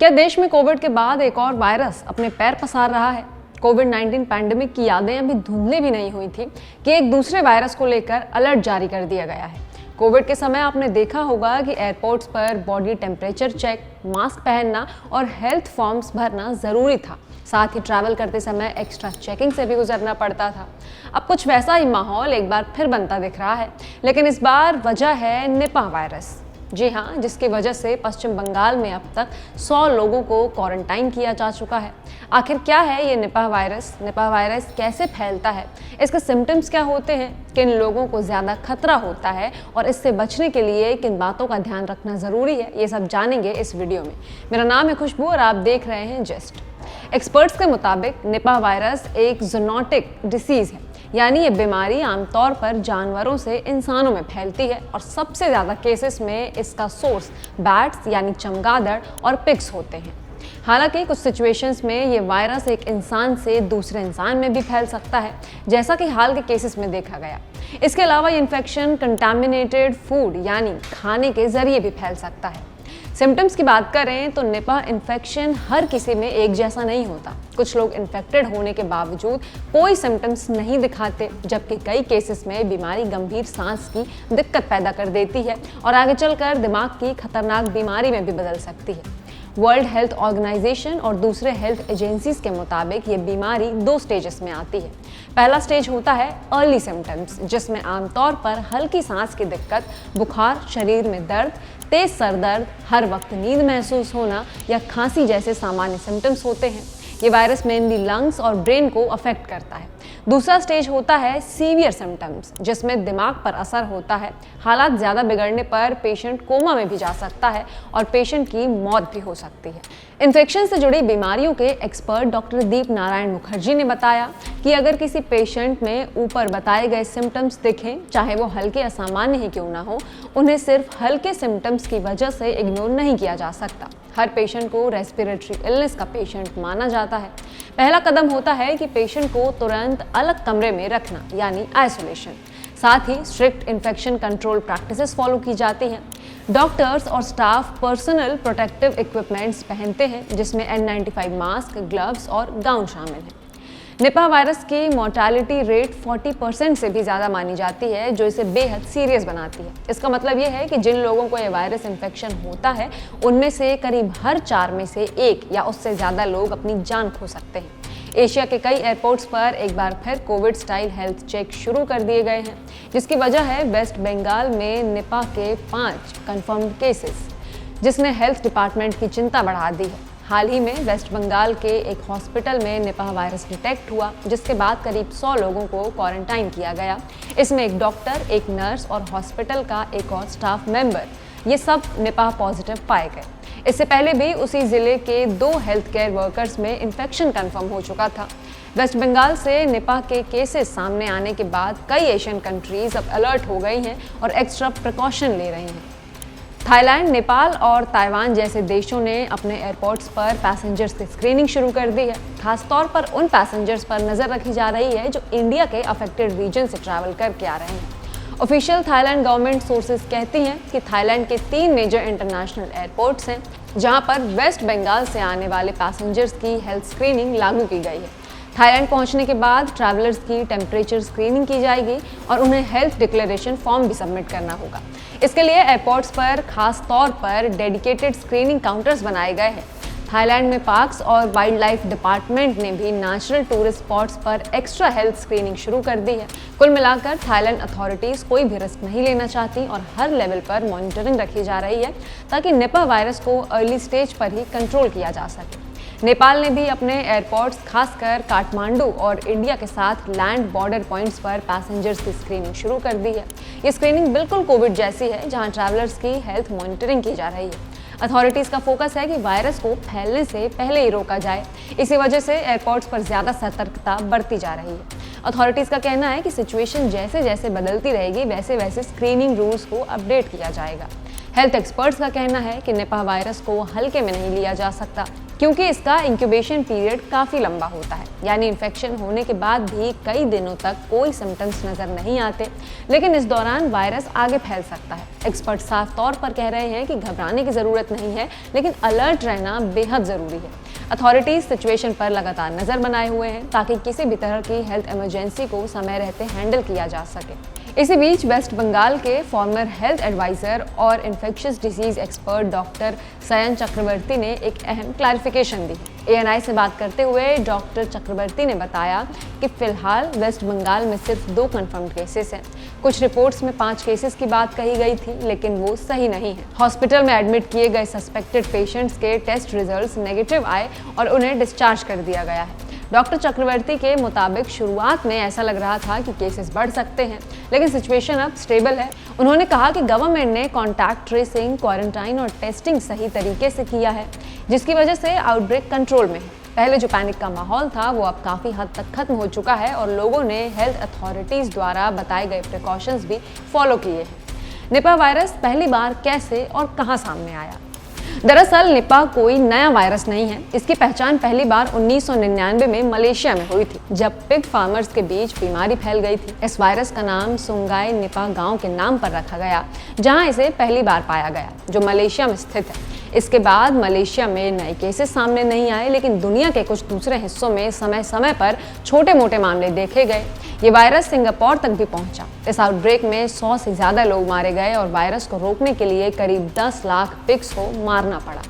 क्या देश में कोविड के बाद एक और वायरस अपने पैर पसार रहा है? कोविड-19 पैंडेमिक की यादें अभी धुंधली भी नहीं हुई थी कि एक दूसरे वायरस को लेकर अलर्ट जारी कर दिया गया है। कोविड के समय आपने देखा होगा कि एयरपोर्ट्स पर बॉडी टेम्परेचर चेक, मास्क पहनना और हेल्थ फॉर्म्स भरना ज़रूरी था। साथ ही ट्रैवल करते समय एक्स्ट्रा चेकिंग से भी गुजरना पड़ता था। अब कुछ वैसा ही माहौल एक बार फिर बनता दिख रहा है, लेकिन इस बार वजह है निपाह वायरस। जी हाँ, जिसकी वजह से पश्चिम बंगाल में अब तक 100 लोगों को क्वारंटाइन किया जा चुका है। आखिर क्या है ये निपाह वायरस? निपाह वायरस कैसे फैलता है? इसके सिम्टम्स क्या होते हैं? किन लोगों को ज़्यादा खतरा होता है और इससे बचने के लिए किन बातों का ध्यान रखना ज़रूरी है, ये सब जानेंगे इस वीडियो में। मेरा नाम है खुशबू और आप देख रहे हैं जस्ट। एक्सपर्ट्स के मुताबिक निपाह वायरस एक ज़ूनोटिक डिसीज़ है, यानी ये बीमारी आमतौर पर जानवरों से इंसानों में फैलती है और सबसे ज़्यादा केसेस में इसका सोर्स बैट्स यानी चमगादड़ और पिग्स होते हैं। हालांकि कुछ सिचुएशंस में ये वायरस एक इंसान से दूसरे इंसान में भी फैल सकता है, जैसा कि हाल के केसेस में देखा गया। इसके अलावा ये इन्फेक्शन कंटामिनेटेड फूड यानी खाने के जरिए भी फैल सकता है। सिम्टम्स की बात करें तो निपाह इन्फेक्शन हर किसी में एक जैसा नहीं होता। कुछ लोग इन्फेक्टेड होने के बावजूद कोई सिम्टम्स नहीं दिखाते, जबकि कई केसेस में बीमारी गंभीर सांस की दिक्कत पैदा कर देती है और आगे चलकर दिमाग की खतरनाक बीमारी में भी बदल सकती है। वर्ल्ड हेल्थ ऑर्गेनाइजेशन और दूसरे हेल्थ एजेंसीज के मुताबिक ये बीमारी 2 स्टेजेस में आती है। पहला स्टेज होता है अर्ली सिम्टम्स, जिसमें आमतौर पर हल्की सांस की दिक्कत, बुखार, शरीर में दर्द, तेज सर दर्द, हर वक्त नींद महसूस होना या खांसी जैसे सामान्य सिम्टम्स होते हैं। ये वायरस मेनली लंग्स और ब्रेन को अफेक्ट करता है। दूसरा स्टेज होता है सीवियर सिम्टम्स, जिसमें दिमाग पर असर होता है। हालात ज़्यादा बिगड़ने पर पेशेंट कोमा में भी जा सकता है और पेशेंट की मौत भी हो सकती है। इन्फेक्शन से जुड़ी बीमारियों के एक्सपर्ट डॉक्टर दीप नारायण मुखर्जी ने बताया कि अगर किसी पेशेंट में ऊपर बताए गए सिम्टम्स दिखें, चाहे वो हल्के या सामान्य ही क्यों ना हो, उन्हें सिर्फ हल्के सिम्टम्स की वजह से इग्नोर नहीं किया जा सकता। हर पेशेंट को रेस्पिरेटरी इलनेस का पेशेंट माना जाता है। पहला कदम होता है कि पेशेंट को तुरंत अलग कमरे में रखना, यानी आइसोलेशन। साथ ही strict infection control practices follow की जाती हैं। डॉक्टर्स और स्टाफ पर्सनल प्रोटेक्टिव इक्विपमेंट्स पहनते हैं, जिसमें N95 मास्क, ग्लव्स और गाउन शामिल हैं। निपाह वायरस की मोर्टालिटी रेट 40% से भी ज़्यादा मानी जाती है, जो इसे बेहद सीरियस बनाती है। इसका मतलब ये है कि जिन लोगों को ये वायरस इन्फेक्शन होता है, उनमें से करीब हर 4 में से 1 या उससे ज़्यादा लोग अपनी जान खो सकते हैं। एशिया के कई एयरपोर्ट्स पर एक बार फिर कोविड स्टाइल हेल्थ चेक शुरू कर दिए गए हैं, जिसकी वजह है वेस्ट बंगाल में निपाह के 5 कंफर्म्ड केसेस, जिसने हेल्थ डिपार्टमेंट की चिंता बढ़ा दी है। हाल ही में वेस्ट बंगाल के एक हॉस्पिटल में निपाह वायरस डिटेक्ट हुआ, जिसके बाद करीब 100 लोगों को क्वारंटाइन किया गया। इसमें एक डॉक्टर, एक नर्स और हॉस्पिटल का एक और स्टाफ मेंबर, ये सब निपाह पॉजिटिव पाए गए। इससे पहले भी उसी जिले के 2 हेल्थ केयर वर्कर्स में इन्फेक्शन कंफर्म हो चुका था। वेस्ट बंगाल से निपाह के केसेस सामने आने के बाद कई एशियन कंट्रीज अब अलर्ट हो गई हैं और एक्स्ट्रा प्रिकॉशन ले रही हैं। थाईलैंड, नेपाल और ताइवान जैसे देशों ने अपने एयरपोर्ट्स पर पैसेंजर्स की स्क्रीनिंग शुरू कर दी है। खासतौर पर उन पैसेंजर्स पर नज़र रखी जा रही है जो इंडिया के अफेक्टेड रीजन से ट्रैवल करके आ रहे हैं। ऑफिशियल थाईलैंड गवर्नमेंट सोर्सेज कहती हैं कि थाईलैंड के 3 मेजर इंटरनेशनल एयरपोर्ट्स हैं, जहां पर वेस्ट बंगाल से आने वाले पैसेंजर्स की हेल्थ स्क्रीनिंग लागू की गई है। थाईलैंड पहुंचने के बाद ट्रैवलर्स की टेम्परेचर स्क्रीनिंग की जाएगी और उन्हें हेल्थ डिक्लेरेशन फॉर्म भी सबमिट करना होगा। इसके लिए एयरपोर्ट्स पर खास तौर पर डेडिकेटेड स्क्रीनिंग काउंटर्स बनाए गए हैं। थाईलैंड में पार्क्स और वाइल्ड लाइफ डिपार्टमेंट ने भी नेचुरल टूरिस्ट स्पॉट्स पर एक्स्ट्रा हेल्थ स्क्रीनिंग शुरू कर दी है। कुल मिलाकर थाईलैंड अथॉरिटीज़ कोई भी रिस्क नहीं लेना चाहती और हर लेवल पर मॉनिटरिंग रखी जा रही है, ताकि निपाह वायरस को अर्ली स्टेज पर ही कंट्रोल किया जा सके। नेपाल ने भी अपने एयरपोर्ट्स, खासकर काठमांडू और इंडिया के साथ लैंड बॉर्डर पॉइंट्स पर पैसेंजर्स की स्क्रीनिंग शुरू कर दी है। ये स्क्रीनिंग बिल्कुल कोविड जैसी है, जहां ट्रैवलर्स की हेल्थ मॉनिटरिंग की जा रही है। अथॉरिटीज़ का फोकस है कि वायरस को फैलने से पहले ही रोका जाए। इसी वजह से एयरपोर्ट्स पर ज़्यादा सतर्कता बरती जा रही है। अथॉरिटीज़ का कहना है कि सिचुएशन जैसे जैसे बदलती रहेगी, वैसे वैसे स्क्रीनिंग रूल्स को अपडेट किया जाएगा। हेल्थ एक्सपर्ट्स का कहना है कि निपाह वायरस को हल्के में नहीं लिया जा सकता, क्योंकि इसका इंक्यूबेशन पीरियड काफ़ी लंबा होता है, यानी इन्फेक्शन होने के बाद भी कई दिनों तक कोई सिम्टम्स नज़र नहीं आते, लेकिन इस दौरान वायरस आगे फैल सकता है। एक्सपर्ट साफ तौर पर कह रहे हैं कि घबराने की ज़रूरत नहीं है, लेकिन अलर्ट रहना बेहद ज़रूरी है। अथॉरिटीज सिचुएशन पर लगातार नज़र बनाए हुए हैं ताकि किसी भी तरह की हेल्थ इमरजेंसी को समय रहते हैंडल किया जा सके। इसी बीच वेस्ट बंगाल के फॉर्मर हेल्थ एडवाइजर और इन्फेक्शियस डिजीज एक्सपर्ट डॉक्टर सयन चक्रवर्ती ने एक अहम क्लैरिफिकेशन दी। ANI से बात करते हुए डॉक्टर चक्रवर्ती ने बताया कि फिलहाल वेस्ट बंगाल में सिर्फ 2 कंफर्म्ड केसेस हैं। कुछ रिपोर्ट्स में 5 केसेस की बात कही गई थी, लेकिन वो सही नहीं है। हॉस्पिटल में एडमिट किए गए सस्पेक्टेड पेशेंट्स के टेस्ट रिजल्ट्स नेगेटिव आए और उन्हें डिस्चार्ज कर दिया गया है। डॉक्टर चक्रवर्ती के मुताबिक शुरुआत में ऐसा लग रहा था कि केसेस बढ़ सकते हैं, लेकिन सिचुएशन अब स्टेबल है। उन्होंने कहा कि गवर्नमेंट ने कॉन्टैक्ट ट्रेसिंग, क्वारंटाइन और टेस्टिंग सही तरीके से किया है, जिसकी वजह से आउटब्रेक कंट्रोल में है। पहले जो पैनिक का माहौल था वो अब काफ़ी हद तक खत्म हो चुका है और लोगों ने हेल्थ अथॉरिटीज़ द्वारा बताए गए प्रिकॉशंस भी फॉलो किए हैं। निपा वायरस पहली बार कैसे और कहाँ सामने आया? दरअसल निपा कोई नया वायरस नहीं है। इसकी पहचान पहली बार 1999 में मलेशिया में हुई थी, जब पिग फार्मर्स के बीच बीमारी फैल गई थी। इस वायरस का नाम सुंगाई निपा गांव के नाम पर रखा गया, जहां इसे पहली बार पाया गया, जो मलेशिया में स्थित है। इसके बाद मलेशिया में नए केसेस सामने नहीं आए, लेकिन दुनिया के कुछ दूसरे हिस्सों में समय समय पर छोटे मोटे मामले देखे गए। ये वायरस सिंगापुर तक भी पहुंचा। इस आउटब्रेक में 100 से ज़्यादा लोग मारे गए और वायरस को रोकने के लिए करीब 10 लाख पिग्स को मारना पड़ा।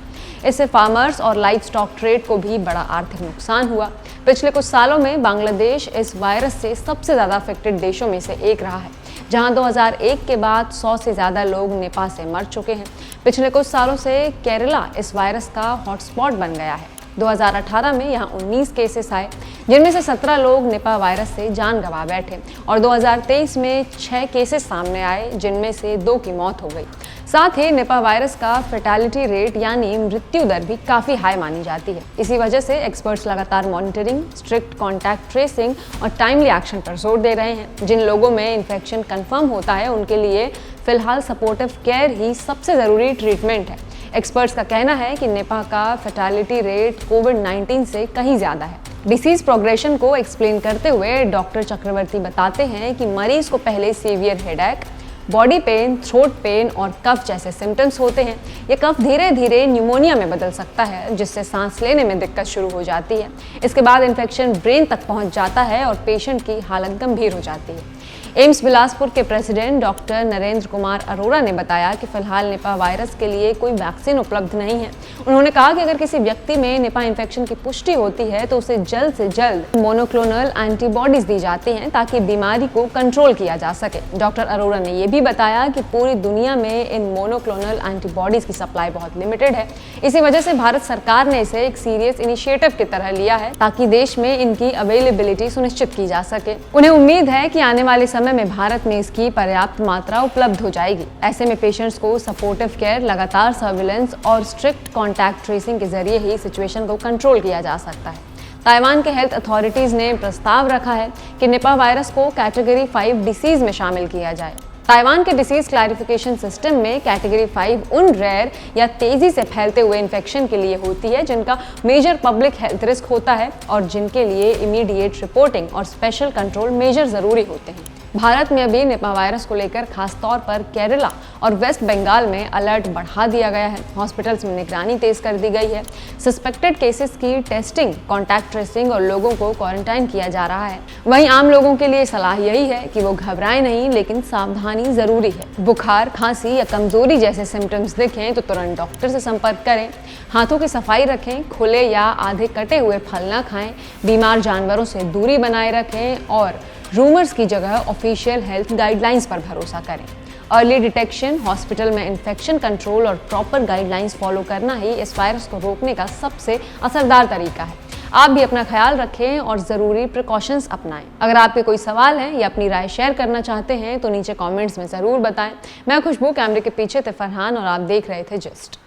इससे फार्मर्स और लाइव स्टॉक ट्रेड को भी बड़ा आर्थिक नुकसान हुआ। पिछले कुछ सालों में बांग्लादेश इस वायरस से सबसे ज़्यादा अफेक्टेड देशों में से एक रहा है, जहां 2001 के बाद 100 से ज़्यादा लोग निपा से मर चुके हैं। पिछले कुछ सालों से केरला इस वायरस का हॉटस्पॉट बन गया है। 2018 में यहाँ 19 केसेस आए, जिनमें से 17 लोग निपा वायरस से जान गंवा बैठे और 2023 में 6 केसेस सामने आए, जिनमें से 2 की मौत हो गई। साथ ही निपा वायरस का फर्टिलिटी रेट यानी मृत्यु दर भी काफ़ी हाई मानी जाती है। इसी वजह से एक्सपर्ट्स लगातार मॉनिटरिंग, स्ट्रिक्ट कॉन्टैक्ट ट्रेसिंग और टाइमली एक्शन पर जोर दे रहे हैं। जिन लोगों में इन्फेक्शन कंफर्म होता है, उनके लिए फिलहाल सपोर्टिव केयर ही सबसे ज़रूरी ट्रीटमेंट है। एक्सपर्ट्स का कहना है कि निपा का फर्टिलिटी रेट कोविड-19 से कहीं ज़्यादा है। डिसीज प्रोग्रेशन को एक्सप्लेन करते हुए डॉक्टर चक्रवर्ती बताते हैं कि मरीज को पहले severe headache, body pain, throat pen और कफ जैसे सिम्टम्स होते हैं। ये कफ धीरे धीरे न्यूमोनिया में बदल सकता है, जिससे सांस लेने में दिक्कत शुरू हो जाती है। इसके बाद इन्फेक्शन ब्रेन तक पहुंच जाता है और पेशेंट की हालत गंभीर हो जाती है। एम्स बिलासपुर के प्रेसिडेंट डॉक्टर नरेंद्र कुमार अरोड़ा ने बताया कि फिलहाल निपा वायरस के लिए कोई वैक्सीन उपलब्ध नहीं है। उन्होंने कहा कि अगर किसी व्यक्ति में निपा इन्फेक्शन की पुष्टि होती है तो उसे जल्द से जल्द मोनोक्लोनल एंटीबॉडीज दी जाती हैं ताकि बीमारी को कंट्रोल किया जा सके। डॉक्टर अरोड़ा ने यह भी बताया कि पूरी दुनिया में इन मोनोक्लोनल एंटीबॉडीज की सप्लाई बहुत लिमिटेड है। इसी वजह से भारत सरकार ने इसे एक सीरियस इनिशिएटिव की तरह लिया है ताकि देश में इनकी अवेलेबिलिटी सुनिश्चित की जा सके। उन्हें उम्मीद है कि आने वाले समय में भारत में इसकी पर्याप्त मात्रा उपलब्ध हो जाएगी। ऐसे में पेशेंट्स को सपोर्टिव केयर, लगातार सर्विलेंस और स्ट्रिक्ट कॉन्टैक्ट ट्रेसिंग के जरिए ही सिचुएशन को कंट्रोल किया जा सकता है। ताइवान के हेल्थ अथॉरिटीज ने प्रस्ताव रखा है कि निपा वायरस को कैटेगरी 5 डिसीज में शामिल किया जाए। ताइवान के डिसीज क्लैरिफिकेशन सिस्टम में कैटेगरी 5 उन रेयर या तेजी से फैलते हुए इन्फेक्शन के लिए होती है जिनका मेजर पब्लिक हेल्थ रिस्क होता है और जिनके लिए इमीडिएट रिपोर्टिंग और स्पेशल कंट्रोल मेजर जरूरी होते हैं। भारत में अभी निपा वायरस को लेकर खास तौर पर केरला और वेस्ट बंगाल में अलर्ट बढ़ा दिया गया है। हॉस्पिटल्स में निगरानी तेज कर दी गई है। सस्पेक्टेड केसेस की टेस्टिंग, कॉन्टैक्ट ट्रेसिंग और लोगों को क्वारंटाइन किया जा रहा है। वहीं आम लोगों के लिए सलाह यही है कि वो घबराएं नहीं, लेकिन सावधानी जरूरी है। बुखार, खांसी या कमजोरी जैसे सिम्टम्स दिखें तो तुरंत डॉक्टर से संपर्क करें। हाथों की सफाई रखें, खुले या आधे कटे हुए फल न खाएं, बीमार जानवरों से दूरी बनाए रखें और रूमर्स की जगह ऑफिशियल हेल्थ गाइडलाइंस पर भरोसा करें। अर्ली डिटेक्शन, हॉस्पिटल में इन्फेक्शन कंट्रोल और प्रॉपर गाइडलाइंस फॉलो करना ही इस वायरस को रोकने का सबसे असरदार तरीका है। आप भी अपना ख्याल रखें और ज़रूरी प्रिकॉशंस अपनाएं। अगर आपके कोई सवाल है या अपनी राय शेयर करना चाहते हैं तो नीचे कमेंट्स में ज़रूर बताएं। मैं खुशबू, कैमरे के पीछे थे फरहान और आप देख रहे थे जस्ट।